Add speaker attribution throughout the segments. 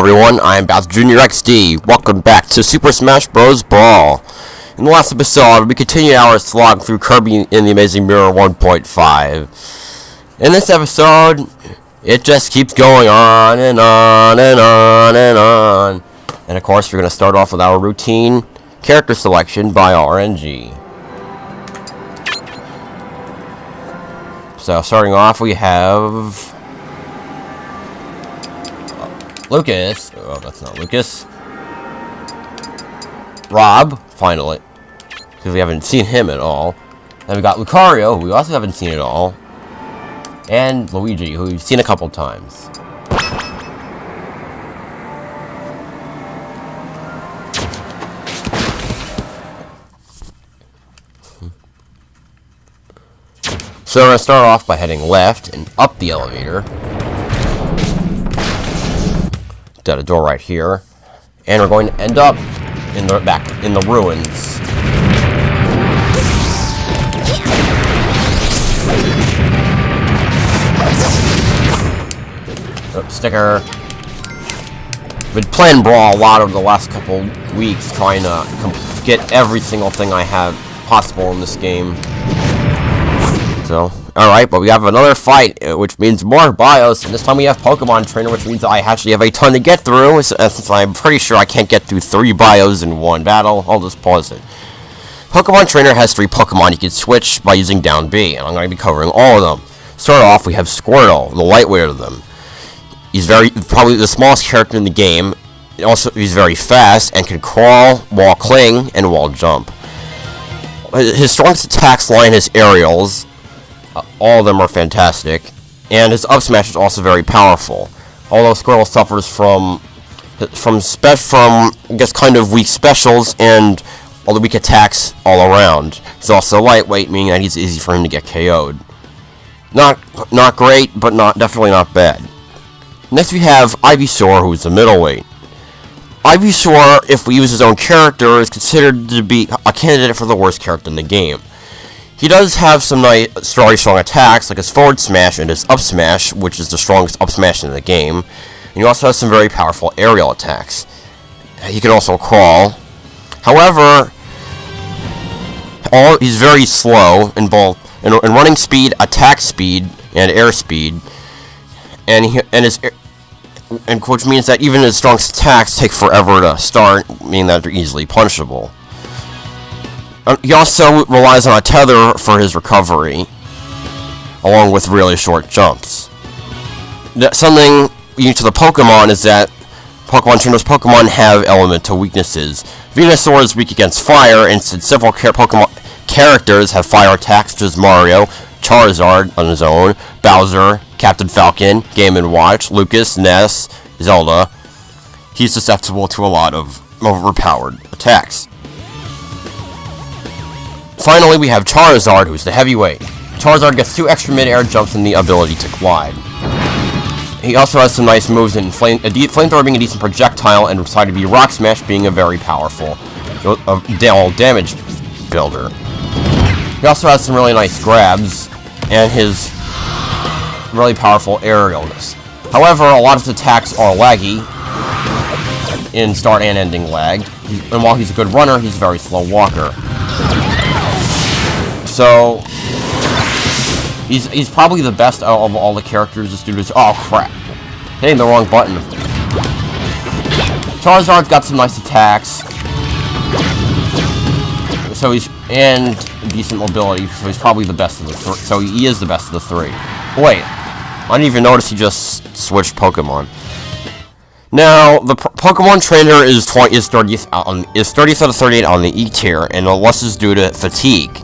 Speaker 1: everyone, I'm BowserJrXD. Welcome back to Super Smash Bros. Brawl. In the last episode, we continued our slog through Kirby in the Amazing Mirror 1.5. In this episode, it just keeps going on and on and on and on. And of course, we're going to start off with our routine character selection by RNG. So, starting off, we have Lucas. Oh, that's not Lucas. Rob, finally. Because we haven't seen him at all. Then we got Lucario, who we also haven't seen at all. And Luigi, who we've seen a couple times. So we're going to start off by heading left and up the elevator. Got a door right here, and we're going to end up in the back in the ruins. Oh, sticker. Been playing Brawl a lot over the last couple weeks, trying to get every single thing I have possible in this game. So, alright, but we have another fight, which means more bios, and this time we have Pokemon Trainer, which means I actually have a ton to get through, since I'm pretty sure I can't get through 3 bios in one battle. I'll just pause it. Pokemon Trainer has 3 Pokemon you can switch by using down B, and I'm going to be covering all of them. Start off, we have Squirtle, the lightweight of them. He's probably the smallest character in the game. Also, he's very fast, and can crawl, wall cling, and wall jump. His strongest attacks lie in his aerials. All of them are fantastic, and his up smash is also very powerful. Although Squirtle suffers from I guess kind of weak specials and all the weak attacks all around. He's also lightweight, meaning that he's easy for him to get KO'd. Not great, but definitely not bad. Next we have Ivysaur, who's the middleweight. Ivysaur, if we use his own character, is considered to be a candidate for the worst character in the game. He does have some nice, very strong attacks, like his forward smash and his up smash, which is the strongest up smash in the game. And he also has some very powerful aerial attacks. He can also crawl. However, he's very slow in both in running speed, attack speed, and air speed. Which means that even his strongest attacks take forever to start, meaning that they're easily punishable. He also relies on a tether for his recovery, along with really short jumps. Something unique to the Pokemon is that Pokemon Trainer's Pokemon have elemental weaknesses. Venusaur is weak against fire, and since several Pokemon characters have fire attacks, such as Mario, Charizard on his own, Bowser, Captain Falcon, Game & Watch, Lucas, Ness, Zelda, he's susceptible to a lot of overpowered attacks. Finally, we have Charizard, who's the heavyweight. Charizard gets 2 extra mid-air jumps and the ability to glide. He also has some nice moves in Flamethrower being a decent projectile, and Side B Rock Smash being a very powerful damage builder. He also has some really nice grabs, and his really powerful aerialness. However, a lot of his attacks are laggy, in start and ending lag, and while he's a good runner, he's a very slow walker. So, he's probably the best out of all the characters this dude is. Oh crap. Hitting the wrong button. Charizard's got some nice attacks. So and decent mobility, so he's probably the best of the 3. So he is the best of the 3. Wait, I didn't even notice he just switched Pokemon. Now, the Pokemon Trainer is 30th out of 38 on the E tier, and the loss is due to fatigue.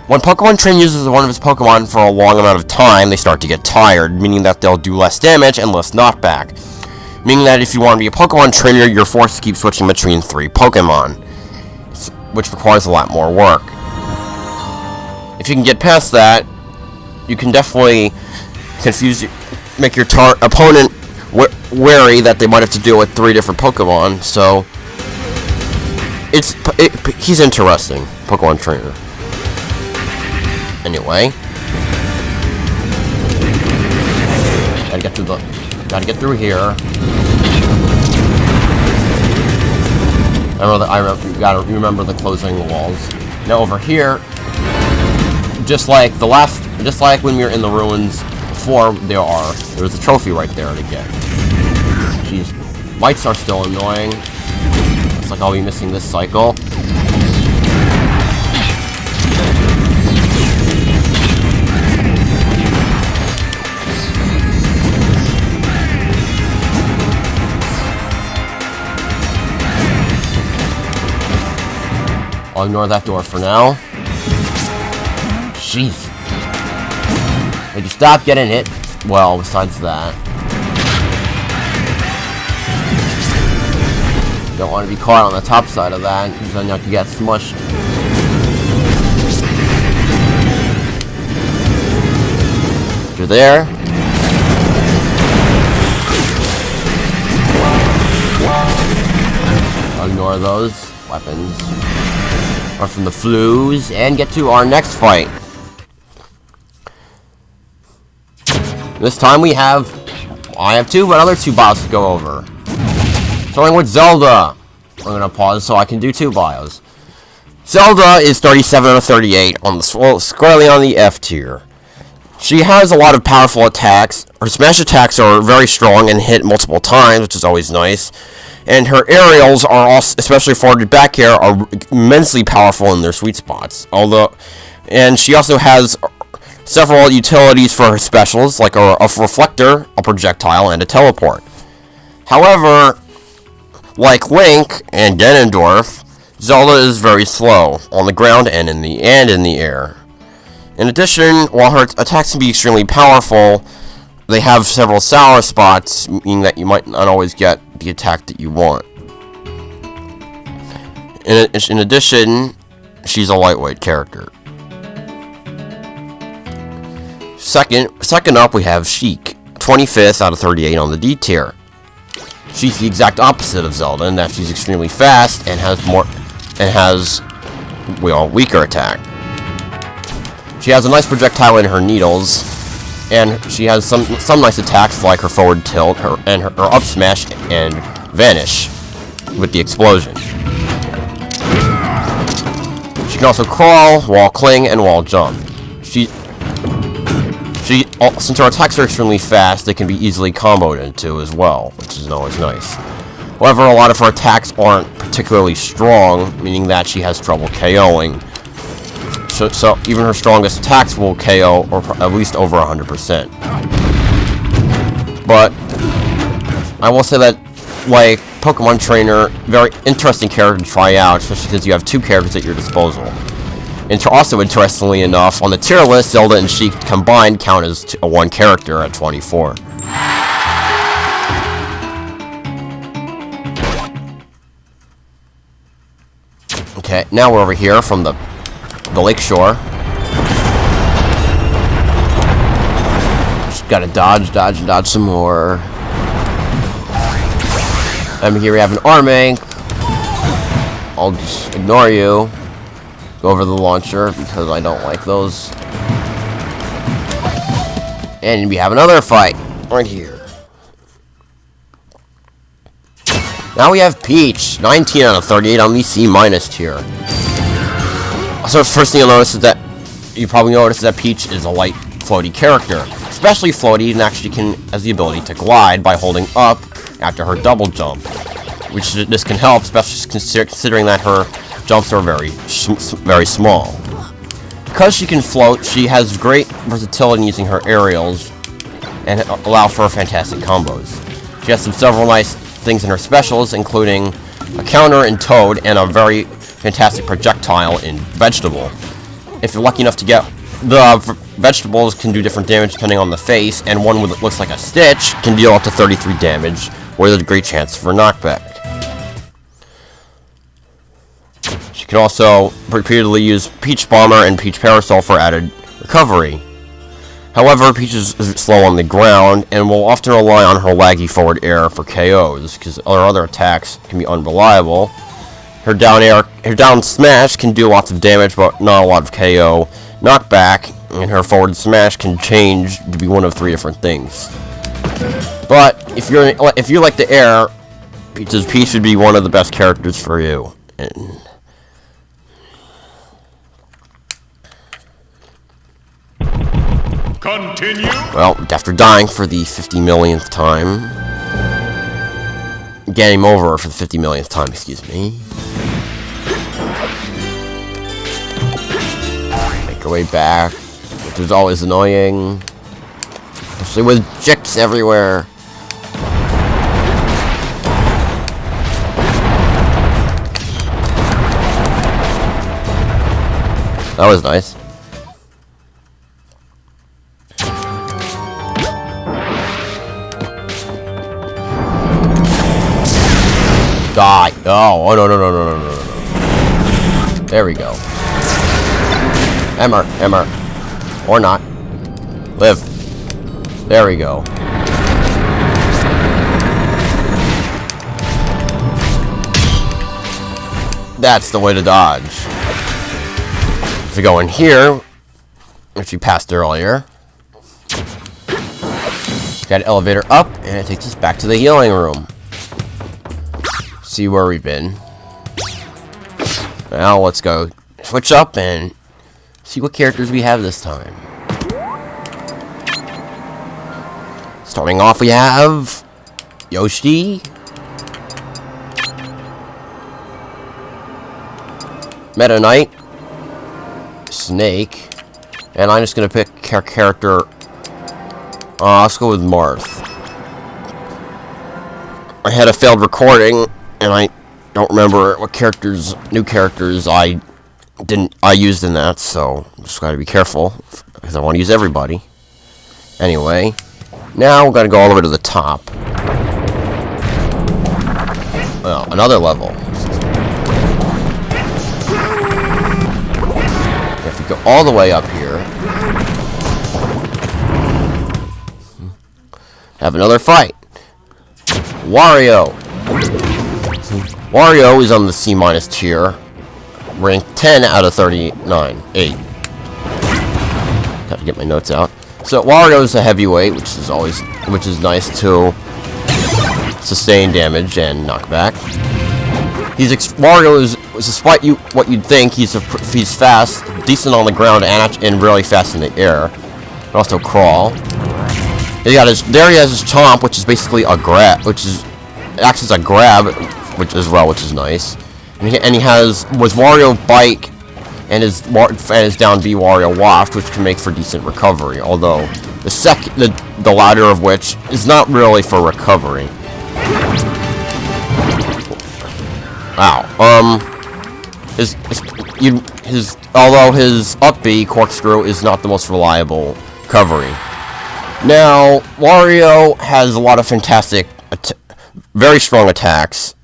Speaker 1: When Pokemon Trainer uses one of his Pokemon for a long amount of time, they start to get tired, meaning that they'll do less damage and less knockback. Meaning that if you want to be a Pokemon Trainer, you're forced to keep switching between 3 Pokemon, which requires a lot more work. If you can get past that, you can definitely make your opponent wary that they might have to deal with 3 different Pokemon, so he's interesting, Pokemon Trainer. Anyway, gotta get through here. You remember the closing walls. Now over here, just like when we were in the ruins before, there was a trophy right there to get. Jeez, lights are still annoying. Looks like I'll be missing this cycle. I'll ignore that door for now. Jeez. Did you stop getting hit? Well, besides that. Don't want to be caught on the top side of that, because then you have to get smushed. You're there. I'll ignore those weapons. Run from the flues and get to our next fight. This time I have another two bios to go over. Starting with Zelda. I'm gonna pause so I can do two bios. Zelda is 37 out of 38 squarely on the F tier. She has a lot of powerful attacks. Her smash attacks are very strong and hit multiple times, which is always nice. And her aerials are also, especially forward back here, are immensely powerful in their sweet spots. And she also has several utilities for her specials, like a reflector, a projectile, and a teleport. However, like Link and Ganondorf, Zelda is very slow on the ground and in the air. In addition, while her attacks can be extremely powerful, they have several sour spots, meaning that you might not always get the attack that you want. In addition, she's a lightweight character. Second up, we have Sheik, 25th out of 38 on the D tier. She's the exact opposite of Zelda in that she's extremely fast and has weaker attack. She has a nice projectile in her needles, and she has some nice attacks like her forward tilt, her up smash, and vanish with the explosion. She can also crawl, wall cling, and wall jump. Since her attacks are extremely fast, they can be easily comboed into as well, which is always nice. However, a lot of her attacks aren't particularly strong, meaning that she has trouble KOing. So even her strongest attacks will KO, or at least over 100%. But I will say that, like Pokemon Trainer, very interesting character to try out, especially because you have two characters at your disposal. And also, interestingly enough, on the tier list, Zelda and Sheik combined count as one character at 24. Okay, now we're over here from the lake shore. Just gotta dodge some more. And here we have an army. I'll just ignore you. Go over the launcher because I don't like those. And we have another fight right here. Now we have Peach, 19 out of 38 on the C- tier. So first thing you'll notice is that Peach is a light, floaty character, especially floaty, and actually has the ability to glide by holding up after her double jump, which this can help, especially considering that her jumps are very small. Because she can float, she has great versatility in using her aerials and allow for fantastic combos. She has several nice things in her specials, including a counter in Toad and a very fantastic projectile in Vegetable. If you're lucky enough to get the vegetables, can do different damage depending on the face, and one that looks like a Stitch can deal up to 33 damage, where there's a great chance for knockback. She can also repeatedly use Peach Bomber and Peach Parasol for added recovery. However, Peach is slow on the ground and will often rely on her laggy forward air for KOs, because her other attacks can be unreliable. Her down smash can do lots of damage, but not a lot of KO. Knockback and her forward smash can change to be one of 3 different things. But if you like the air, Peach would be one of the best characters for you. And
Speaker 2: continue.
Speaker 1: well, after dying for the 50 millionth time, game over for the 50 millionth time, excuse me. Make our way back, which is always annoying, especially with chicks everywhere. That was nice. Die. Oh, no, no, no, no, no, no, no. There we go. Emmer, Emmer. Or not. Live. There we go. That's the way to dodge. If we go in here, which we passed earlier, got an elevator up, and it takes us back to the healing room. See where we've been. Now let's go switch up and see what characters we have this time. Starting off, we have Yoshi, Meta Knight, Snake, and I'm just gonna pick character. Let's go with Marth. I had a failed recording, and I don't remember what characters, new characters I used in that, so just gotta be careful because I want to use everybody. Anyway, now we're gonna go all the way to the top. Oh, another level. If we go all the way up here, have another fight. Wario. Wario is on the C- tier, ranked 10 out of 39. 8. Have to get my notes out. So Wario is a heavyweight, which is nice to sustain damage and knockback. Wario is, despite what you'd think, he's fast, decent on the ground, and really fast in the air. And also crawl. He has his chomp, which is basically a grab, acts as a grab, which is nice. And he has Wario Bike and his down B Wario Waft, which can make for decent recovery. Although the latter of which is not really for recovery. Wow. Although his up B corkscrew is not the most reliable recovery. Now, Wario has a lot of fantastic, very strong attacks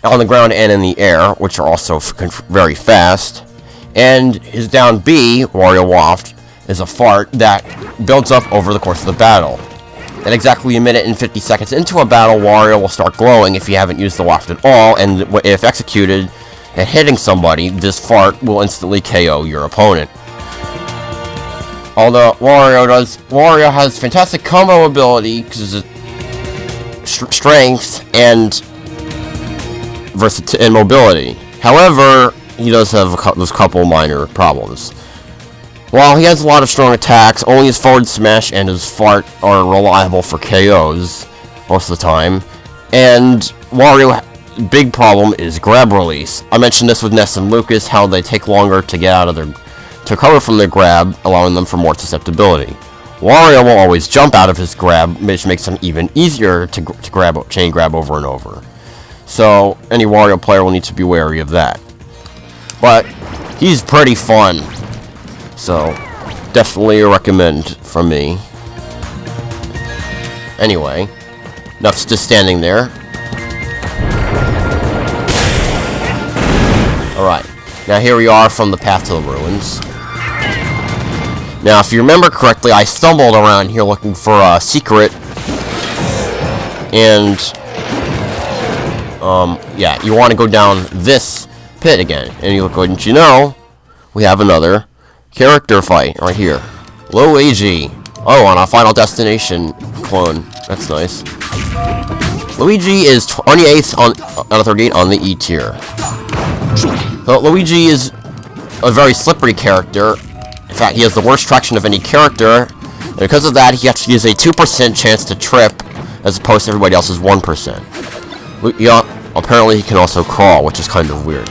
Speaker 1: on the ground and in the air, which are also very fast. And his down B, Wario Waft, is a fart that builds up over the course of the battle. At exactly a minute and 50 seconds into a battle, Wario will start glowing if you haven't used the Waft at all, and if executed and hitting somebody, this fart will instantly KO your opponent. Although Wario has fantastic combo ability because of strength and versatility and mobility. However, he does have those couple minor problems. While he has a lot of strong attacks, only his forward smash and his fart are reliable for KOs most of the time. And Wario's big problem is grab release. I mentioned this with Ness and Lucas, how they take longer to get out of to recover from their grab, allowing them for more susceptibility. Wario will always jump out of his grab, which makes him even easier to chain grab over and over. So any Wario player will need to be wary of that. But he's pretty fun. So, definitely a recommend from me. Anyway, enough just standing there. Alright, now here we are from the path to the ruins. Now, if you remember correctly, I stumbled around here looking for a secret. And, yeah, you want to go down this pit again. And wouldn't you know, we have another character fight right here. Luigi. Oh, on a Final Destination clone. That's nice. Luigi is 28th out of 38 on the E tier. So Luigi is a very slippery character. In fact, he has the worst traction of any character. And because of that, he actually has a 2% chance to trip, as opposed to everybody else's 1%. Apparently he can also crawl, which is kind of weird.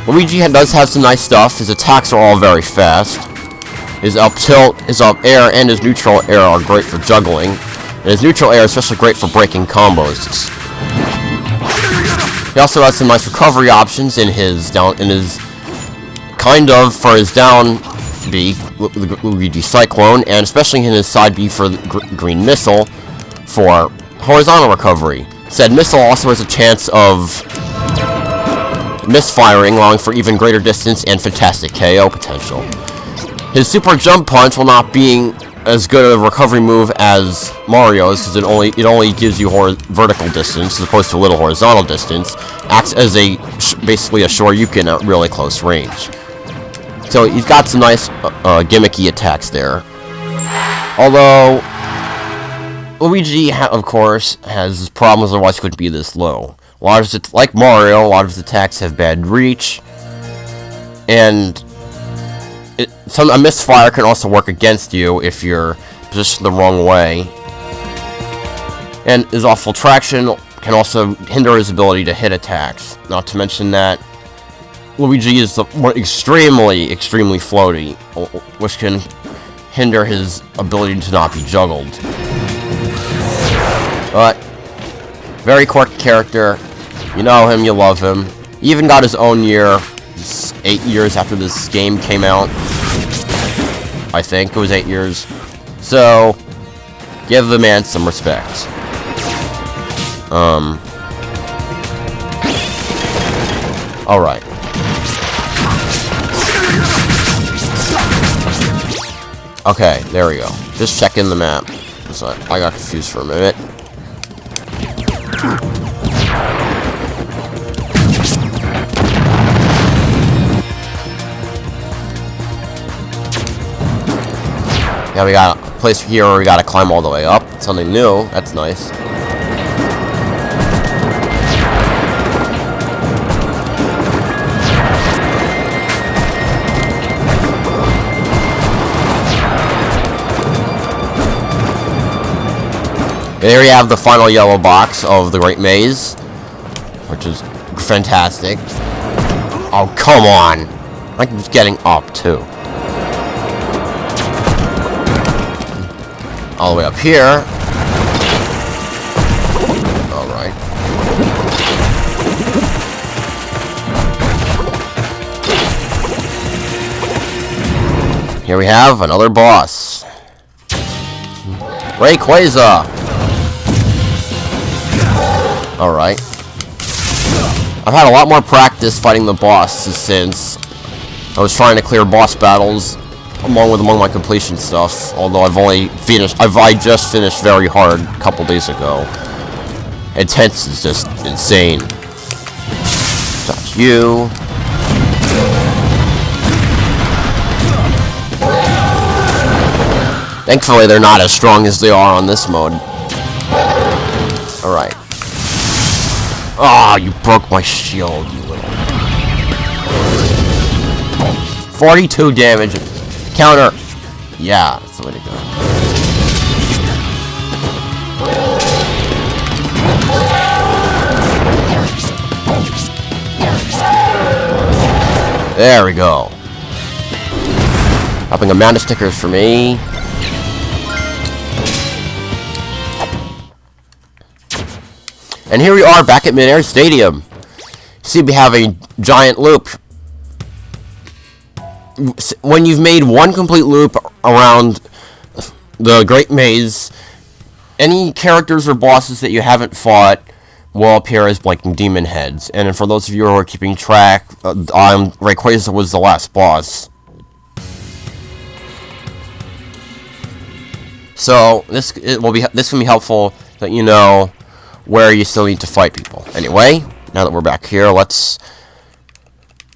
Speaker 1: Luigi does have some nice stuff. His attacks are all very fast. His up tilt, his up air, and his neutral air are great for juggling. And his neutral air is especially great for breaking combos. He also has some nice recovery options in his down for his down B, Luigi Cyclone, and especially in his side B for the green missile for horizontal recovery. Said missile also has a chance of misfiring, allowing for even greater distance and fantastic KO potential. His super jump punch, while not being as good a recovery move as Mario's, because it only gives you vertical distance as opposed to a little horizontal distance, acts as basically a Shoryuken at really close range. So he's got some nice gimmicky attacks there. Although Luigi, of course, has problems, otherwise he couldn't be this low. Like Mario, a lot of his attacks have bad reach, and a misfire can also work against you if you're positioned the wrong way. And his awful traction can also hinder his ability to hit attacks. Not to mention that Luigi is extremely floaty, which can hinder his ability to not be juggled. But very quirky character. You know him, you love him. He even got his own year, 8 years after this game came out. I think it was 8 years. So, give the man some respect. Alright. Okay, there we go. Just checking the map. So I got confused for a minute. Yeah, we got a place here where we gotta climb all the way up. Something new. That's nice. There we have the final yellow box of the Great Maze, which is fantastic. Oh, come on! I'm just getting up, too. All the way up here. Alright. Here we have another boss. Rayquaza! Alright. I've had a lot more practice fighting the bosses since I was trying to clear boss battles among my completion stuff, although I just finished very hard a couple days ago. Intense is just insane. Touch you. Thankfully, they're not as strong as they are on this mode. Alright. Ah, you broke my shield, you little... 42 damage. Counter. Yeah, that's the way to go. There we go. Dropping a mountain of stickers for me. And here we are back at Mid-Air Stadium. See, we have a giant loop. When you've made one complete loop around the Great Maze, any characters or bosses that you haven't fought will appear as blinking demon heads. And for those of you who are keeping track, Rayquaza was the last boss. So this can be helpful that you know where you still need to fight people. Anyway, now that we're back here, let's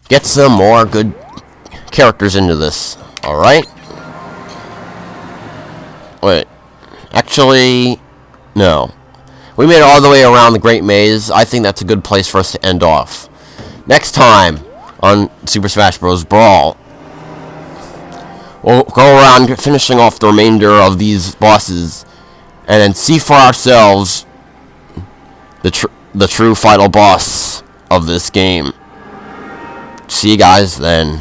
Speaker 1: get some more good characters into this. Alright. Wait. Actually, no. We made it all the way around the Great Maze. I think that's a good place for us to end off. next time on Super Smash Bros. Brawl. We'll go around finishing off the remainder of these bosses and then see for ourselves the true final boss of this game. See you guys then.